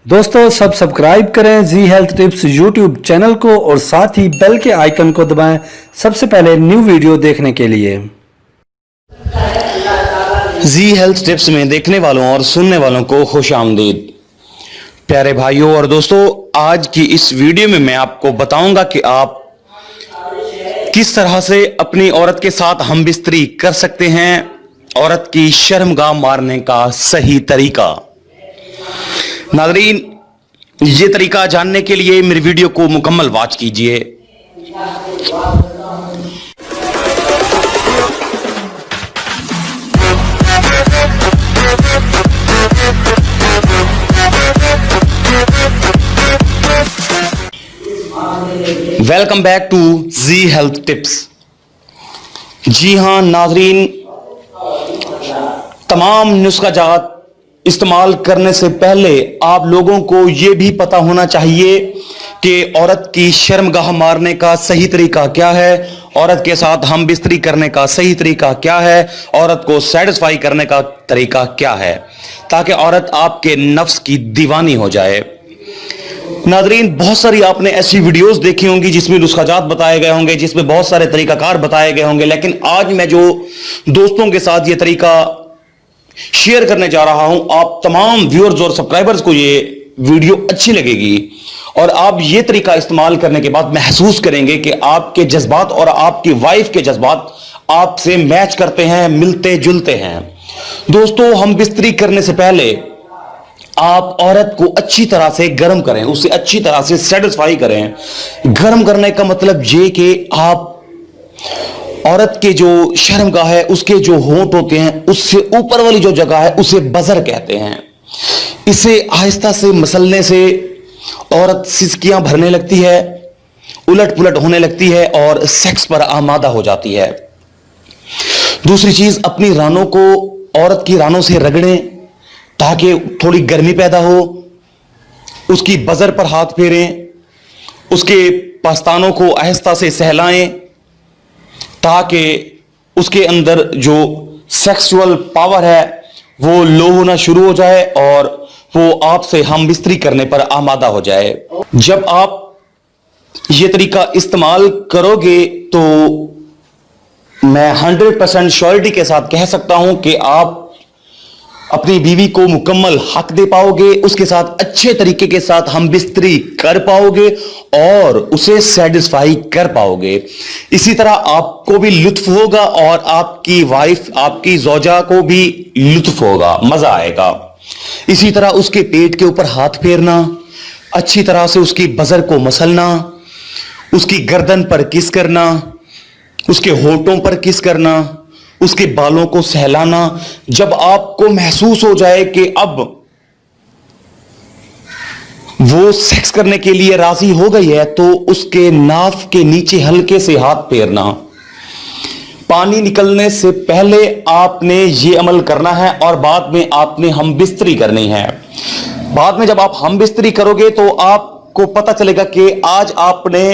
दोस्तों सब सब्सक्राइब करें जी हेल्थ टिप्स यूट्यूब चैनल को और साथ ही बेल के आइकन को दबाएं सबसे पहले न्यू वीडियो देखने के लिए। जी हेल्थ टिप्स में देखने वालों और सुनने वालों को खुश आमदीद। प्यारे भाइयों और दोस्तों, आज की इस वीडियो में मैं आपको बताऊंगा कि आप किस तरह से अपनी औरत के साथ हमबिस्तरी कर सकते हैं। औरत की शर्मगाह मारने का सही तरीका। नाज़रीन, ये तरीका जानने के लिए मेरी वीडियो को मुकम्मल वॉच कीजिए। Welcome back to G health tips. जी हां नाज़रीन, तमाम नुस्खाजात इस्तेमाल करने से पहले आप लोगों को यह भी पता होना चाहिए कि औरत की शर्मगाह मारने का सही तरीका क्या है, औरत के साथ हम बिस्तरी करने का सही तरीका क्या है, औरत को सेटिस्फाई करने का तरीका क्या है, ताकि औरत आपके नफ्स की दीवानी हो जाए। नाज़रीन, बहुत सारी आपने ऐसी वीडियोस देखी होंगी जिसमें नुस्खाजात बताए गए होंगे, जिसमें बहुत सारे तरीकाकार बताए गए होंगे, लेकिन आज मैं जो दोस्तों के साथ ये तरीका शेयर करने जा रहा हूं, आप तमाम व्यूअर्स और सब्सक्राइबर्स को ये वीडियो अच्छी लगेगी और आप ये तरीका इस्तेमाल करने के बाद महसूस करेंगे कि आपके जज्बात और आपकी वाइफ के जज्बात आपसे मैच करते हैं, मिलते जुलते हैं। दोस्तों, हम बिस्तरी करने से पहले आप औरत को अच्छी तरह से गर्म करें, उसे अच्छी तरह से सेटिस्फाई करें। गर्म करने का मतलब ये कि आप औरत के जो शर्मगाह है, उसके जो होंठ होते हैं, उससे ऊपर वाली जो जगह है उसे बजर कहते हैं। इसे आहिस्ता से मसलने से औरत सिसकियां भरने लगती है, उलट पुलट होने लगती है और सेक्स पर आमादा हो जाती है। दूसरी चीज, अपनी रानों को औरत की रानों से रगड़ें ताकि थोड़ी गर्मी पैदा हो। उसकी बजर पर हाथ फेरें, उसके पस्तानों को आहिस्ता से सहलाएं ताकि उसके अंदर जो सेक्सुअल पावर है वो लो होना शुरू हो जाए और वो आपसे हम बिस्तरी करने पर आमादा हो जाए। जब आप ये तरीका इस्तेमाल करोगे तो मैं 100% श्योरिटी के साथ कह सकता हूं कि आप अपनी बीवी को मुकम्मल हक दे पाओगे, उसके साथ अच्छे तरीके के साथ हम बिस्तरी कर पाओगे और उसे सेटिस्फाई कर पाओगे। इसी तरह आपको भी लुत्फ होगा और आपकी वाइफ, आपकी ज़ौजा को भी लुत्फ होगा, मजा आएगा। इसी तरह उसके पेट के ऊपर हाथ फेरना, अच्छी तरह से उसकी बजर को मसलना, उसकी गर्दन पर किस करना, उसके होठों पर किस करना, उसके बालों को सहलाना। जब आपको महसूस हो जाए कि अब वो सेक्स करने के लिए राजी हो गई है, तो उसके नाफ के नीचे हल्के से हाथ फेरना। पानी निकलने से पहले आपने ये अमल करना है और बाद में आपने हम बिस्तरी करनी है। बाद में जब आप हम बिस्तरी करोगे तो आपको पता चलेगा कि आज आपने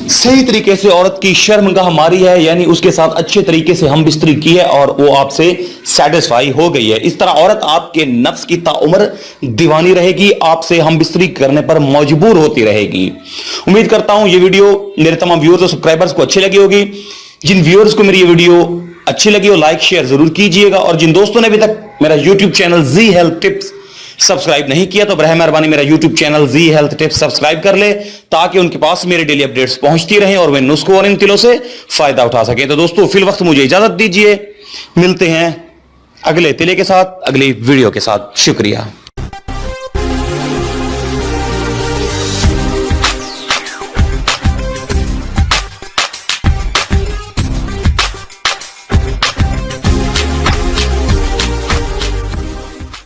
सही तरीके से औरत की शर्मगाह मारी है, यानी उसके साथ अच्छे तरीके से हम बिस्तरी की है और वो आपसे सेटिस्फाई हो गई है। इस तरह औरत आपके नफ्स की ताउम्र दीवानी रहेगी, आपसे हम बिस्तरी करने पर मजबूर होती रहेगी। उम्मीद करता हूं ये वीडियो मेरे तमाम व्यूअर्स और सब्सक्राइबर्स को अच्छी लगी होगी। जिन व्यूअर्स को मेरी ये वीडियो अच्छी लगी हो, लाइक शेयर जरूर कीजिएगा और जिन दोस्तों ने अभी तक मेरा यूट्यूब चैनल जी हेल्थ टिप्स सब्सक्राइब नहीं किया तो बरह मेहरबानी मेरा यूट्यूब चैनल जी हेल्थ टिप्स सब्सक्राइब कर ले, ताकि उनके पास मेरे डेली अपडेट्स पहुंचती रहें और वे नुस्खों और इन तिलों से फायदा उठा सके। तो दोस्तों, फिल वक्त मुझे इजाजत दीजिए, मिलते हैं अगले तिले के साथ, अगली वीडियो के साथ। शुक्रिया।